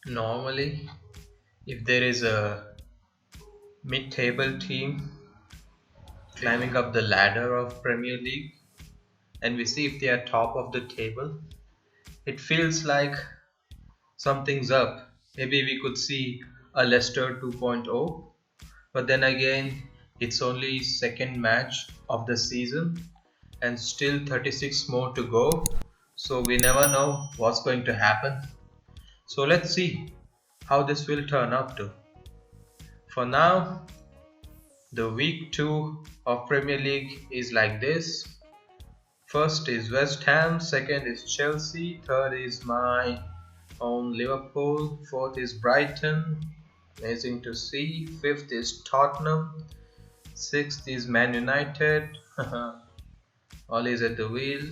Normally, if there is a mid-table team climbing up the ladder of Premier League and we see if they are top of the table, it feels like something's up. Maybe we could see a Leicester 2.0, but then again, it's only second match of the season and still 36 more to go. So we never know what's going to happen. So let's see how this will turn out to. For now, the week 2 of Premier League is like this. First is West Ham, second is Chelsea, third is my own Liverpool, fourth is Brighton, amazing to see, fifth is Tottenham, sixth is Man United, all is at the wheel,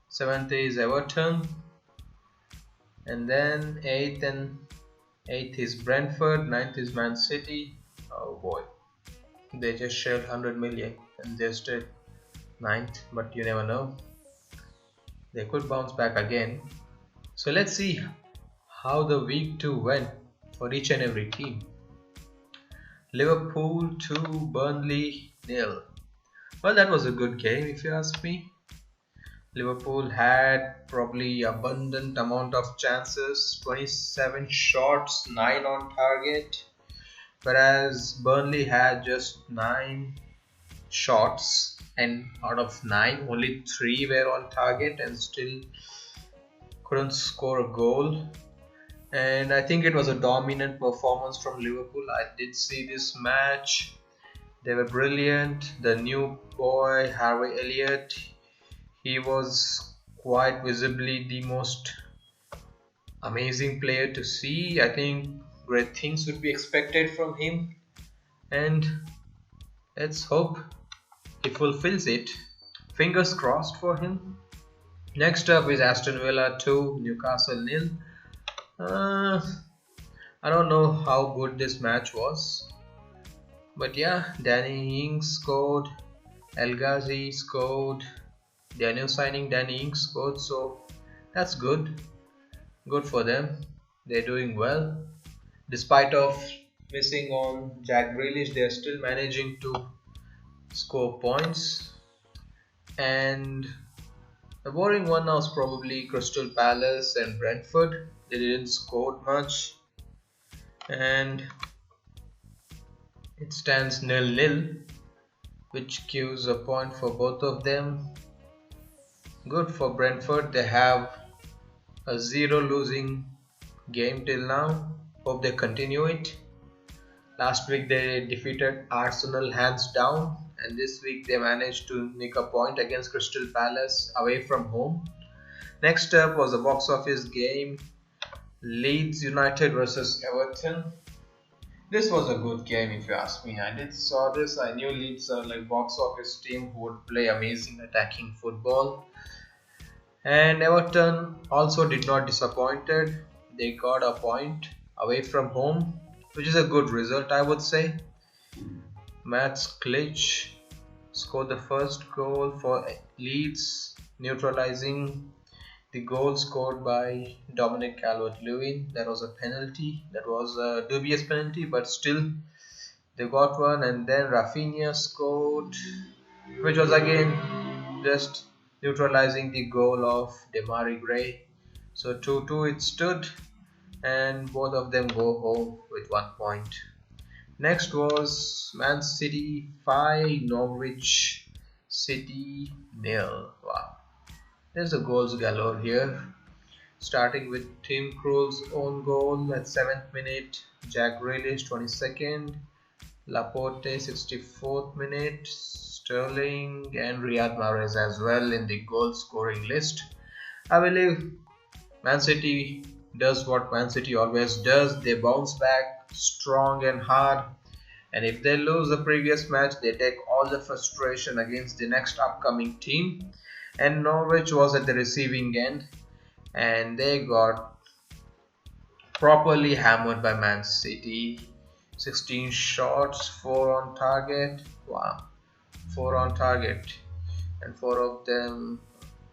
seventh is Everton, and then eighth is Brentford, ninth is Man City. Oh boy, they just shared 100 million and they're still ninth, but you never know. They could bounce back again. So let's see how the week 2 went for each and every team. Liverpool 2, Burnley 0. Well, that was a good game if you ask me. Liverpool had probably abundant amount of chances, 27 shots, 9 on target, whereas Burnley had just 9 shots and out of 9 only 3 were on target and still couldn't score a goal. And I think it was a dominant performance from Liverpool. I did see this match. They were brilliant. The new boy Harvey Elliott, he was quite visibly the most amazing player to see. I think great things would be expected from him, and let's hope he fulfills it. Fingers crossed for him. Next up is Aston Villa 2, Newcastle 0. I don't know how good this match was, but yeah, Danny Ings scored, El Ghazi scored, they are new signing Danny Ings scored, so that's good. Good for them. They're doing well. Despite of missing on Jack Grealish, they're still managing to score points. And the boring one was probably Crystal Palace and Brentford. They didn't score much, and it stands 0-0, which gives a point for both of them. Good for Brentford. They have a 0 losing game till now. Hope they continue it. Last week they defeated Arsenal hands down, and this week they managed to nick a point against Crystal Palace away from home. Next up was a box office game, Leeds United versus Everton. This was a good game if you ask me. I did saw this. I knew Leeds are like box office team who would play amazing attacking football. And Everton also did not disappointed. They got a point away from home, which is a good result I would say. Mats Klitsch scored the first goal for Leeds, neutralizing the goal scored by Dominic Calvert-Lewin. That was a penalty. That was a dubious penalty, but still they got one. And then Rafinha scored, which was again just neutralizing the goal of Demarai Gray. So 2-2 it stood, and both of them go home with 1 point. Next was Man City 5, Norwich City 0. Wow. There's a goals galore here. Starting with Tim Krul's own goal at 7th minute, Jack Grealish 22nd, Laporte 64th minute, Sterling and Riyad Mahrez as well in the goal scoring list. I believe Man City does what Man City always does. They bounce back strong and hard, and if they lose the previous match, they take all the frustration against the next upcoming team. And Norwich was at the receiving end, and they got properly hammered by Man City. 16 shots, 4 on target. Wow, 4 on target, and 4 of them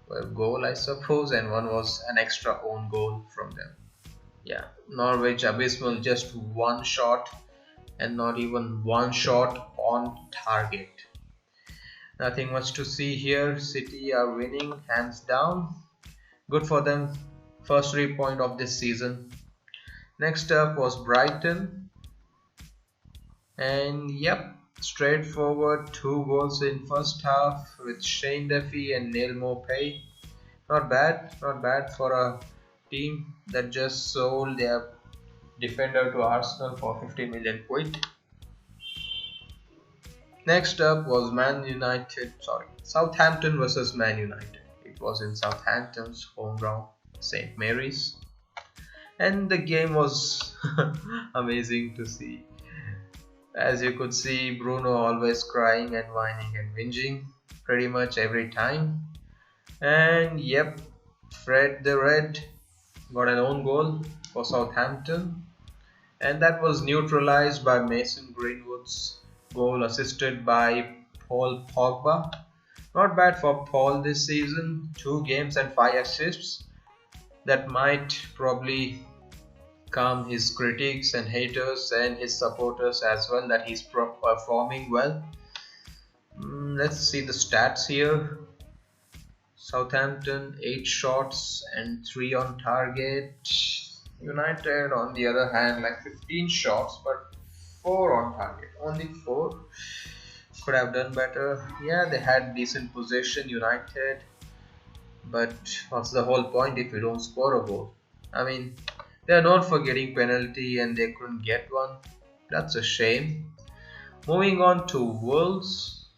were goal I suppose, and one was an extra own goal from them. Yeah, Norwich abysmal, just one shot and not even one shot on target. Nothing much to see here. City are winning hands down. Good for them. First 3 point of this season. Next up was Brighton, and yep, straightforward 2 goals in first half with Shane Duffy and Neil Maupay. Not bad for a team that just sold their defender to Arsenal for 50 million quid. Next up was Southampton versus Man United. It was in Southampton's home ground, St. Mary's, and the game was amazing to see. As you could see, Bruno always crying and whining and whinging pretty much every time. And yep, Fred the Red got an own goal for Southampton, and that was neutralized by Mason Greenwood's goal assisted by Paul Pogba. Not bad for Paul this season, 2 games and 5 assists. That might probably calm his critics and haters and his supporters as well, that he's performing well. Let's see the stats here. Southampton 8 shots and 3 on target. United on the other hand, like 15 shots but 4 on target. Only 4. Could have done better. Yeah, they had decent possession, United, but what's the whole point if you don't score a goal? I mean, they are known for getting penalty and they couldn't get one. That's a shame. Moving on to Wolves.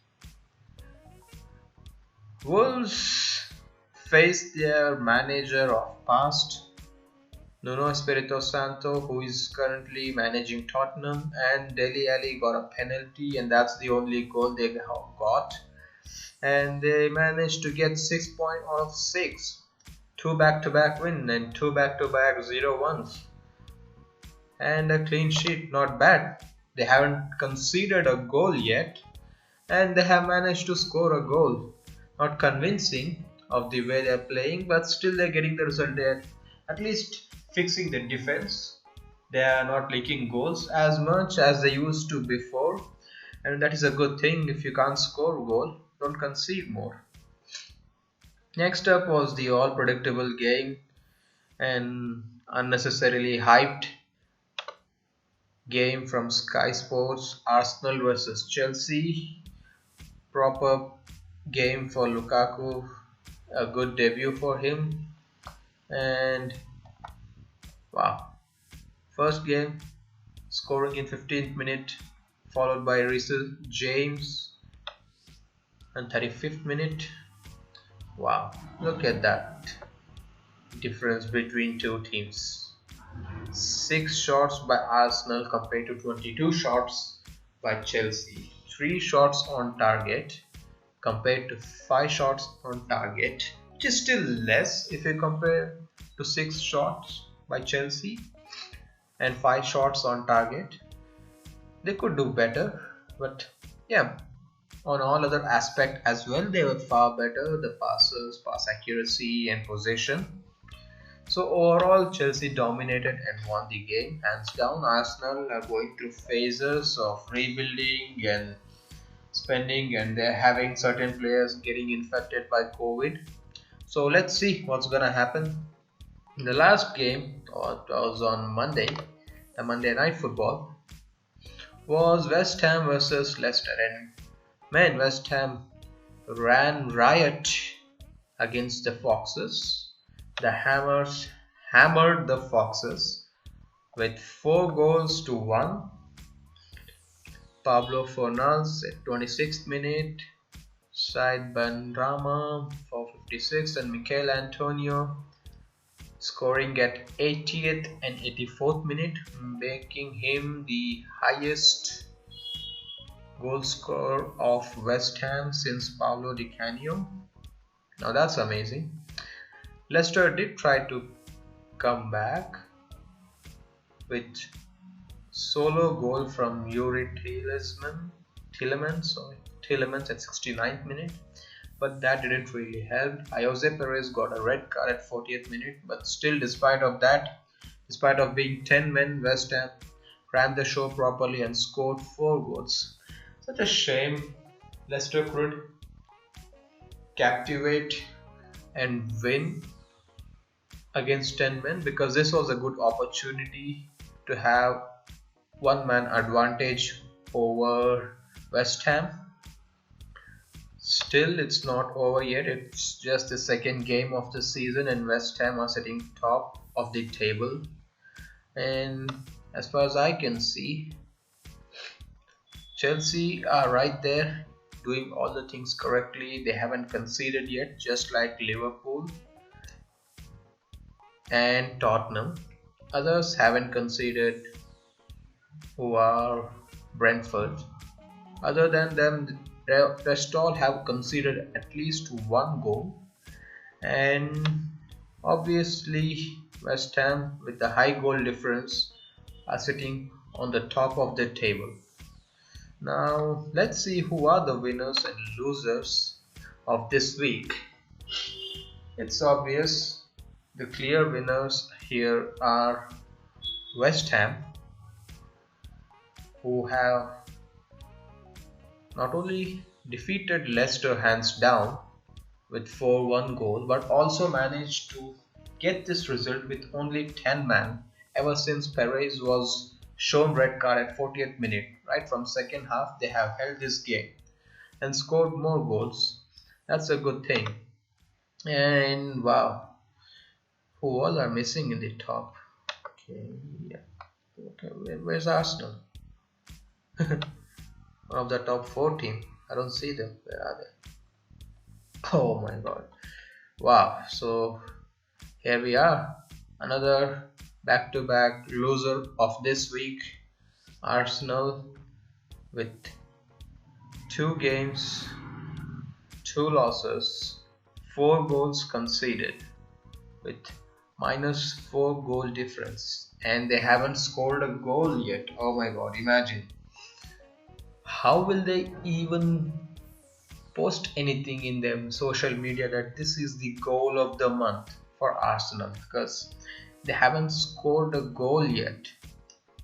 Wolves faced their manager of past, Nuno Espirito Santo, who is currently managing Tottenham, and Dele Alli got a penalty, and that's the only goal they got. And they managed to get 6 points out of 6. 2 back-to-back win and 2 back-to-back 0-1s. And a clean sheet, not bad. They haven't conceded a goal yet, and they have managed to score a goal. Not convincing of the way they're playing, but still they're getting the result. They're at least fixing the defense. They are not leaking goals as much as they used to before, and that is a good thing. If you can't score a goal, don't concede more. Next up was the all predictable game and unnecessarily hyped game from Sky Sports, Arsenal versus Chelsea. Proper game for Lukaku, a good debut for him, and wow, first game scoring in 15th minute, followed by Reece James and 35th minute. Wow, look at that difference between two teams. 6 shots by Arsenal compared to 22 shots by Chelsea. 3 shots on target compared to 5 shots on target, which is still less if you compare to 6 shots by Chelsea and 5 shots on target. They could do better, but yeah, on all other aspects as well, they were far better. The passes, pass accuracy and possession. So overall, Chelsea dominated and won the game hands down. Arsenal are going through phases of rebuilding and spending, and they're having certain players getting infected by COVID. So let's see what's gonna happen. The last game was on Monday, the Monday night football, was West Ham versus Leicester, and man, West Ham ran riot against the Foxes. The Hammers hammered the Foxes with 4 goals to 1. Pablo Fornals at 26th minute, Said Benrahma for 56th, and Mikel Antonio scoring at 80th and 84th minute, making him the highest goal scorer of West Ham since Paulo Di Canio. Now that's amazing. Leicester did try to come back with solo goal from Yuri Tillemans at 69th minute, but that didn't really help. Jose Perez got a red card at 40th minute, but still, despite of that, Despite of being 10 men, West Ham ran the show properly and scored 4 goals. Such a shame Leicester could captivate and win against 10 men, because this was a good opportunity to have one man advantage over West Ham. Still, it's not over yet. It's just the second game of the season, and West Ham are sitting top of the table. And as far as I can see, Chelsea are right there doing all the things correctly. They haven't conceded yet, just like Liverpool and Tottenham. Others haven't conceded, who are Brentford. Other than them, the rest all have conceded at least one goal. And obviously, West Ham, with the high goal difference, are sitting on the top of the table. Now, let's see who are the winners and losers of this week. It's obvious the clear winners here are West Ham, who have not only defeated Leicester hands down with 4-1 goal, but also managed to get this result with only 10 men ever since Perez was shown red card at 40th minute. Right from second half, they have held this game and scored more goals. That's a good thing. And wow, who all are missing in the top? Okay, yeah. Okay, where's Arsenal? One of the top 4 team. I don't see them. Where are they? Oh my god. Wow. So here we are. Another back-to-back loser of this week. Arsenal with 2 games, 2 losses, 4 goals conceded with -4 goal difference, and they haven't scored a goal yet. Oh my god, imagine. How will they even post anything in their social media that this is the goal of the month for Arsenal? Because they haven't scored a goal yet.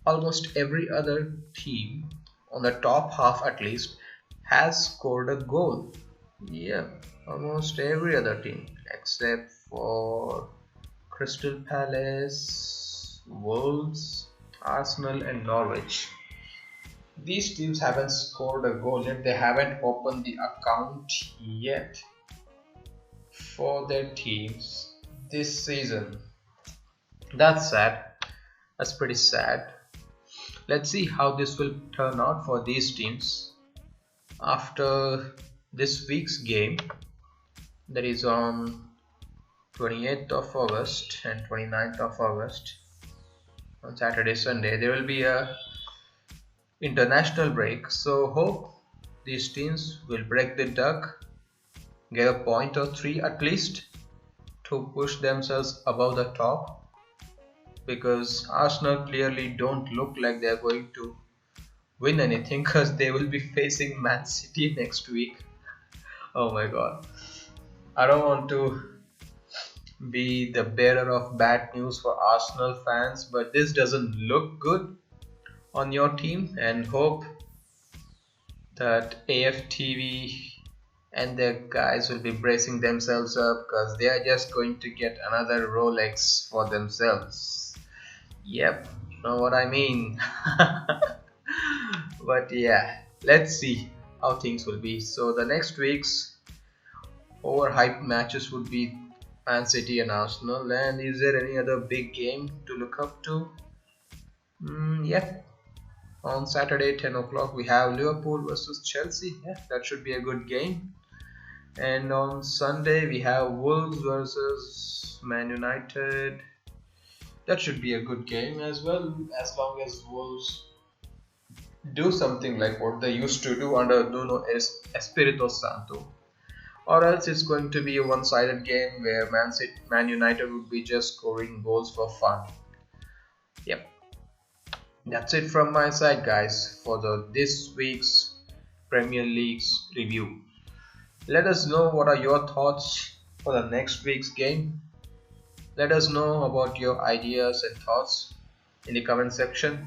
Almost every other team on the top half at least has scored a goal. Yeah, almost every other team except for Crystal Palace, Wolves, Arsenal and Norwich. These teams haven't scored a goal yet. They haven't opened the account yet for their teams this season. That's sad. That's pretty sad. Let's see how this will turn out for these teams after this week's game, that is on 28th of August and 29th of August. On Saturday, Sunday, there will be a international break, so hope these teams will break the duck, get a point or 3 at least to push themselves above the top, because Arsenal clearly don't look like they're going to win anything, because they will be facing Man City next week. Oh my god, I don't want to be the bearer of bad news for Arsenal fans, but this doesn't look good on your team, and hope that AFTV and their guys will be bracing themselves up, because they are just going to get another Rolex for themselves. Yep, you know what I mean. But yeah, let's see how things will be. So the next week's overhyped matches would be Man City and Arsenal. And is there any other big game to look up to? Yeah, on Saturday 10 o'clock we have Liverpool versus Chelsea. Yeah, that should be a good game. And on Sunday we have Wolves versus Man United. That should be a good game as well, as long as Wolves do something like what they used to do under Nuno Espirito Santo. Or else it's going to be a one-sided game where Man United would be just scoring goals for fun. Yep. That's it from my side, guys, for this week's Premier League's review. Let us know what are your thoughts for the next week's game. Let us know about your ideas and thoughts in the comment section.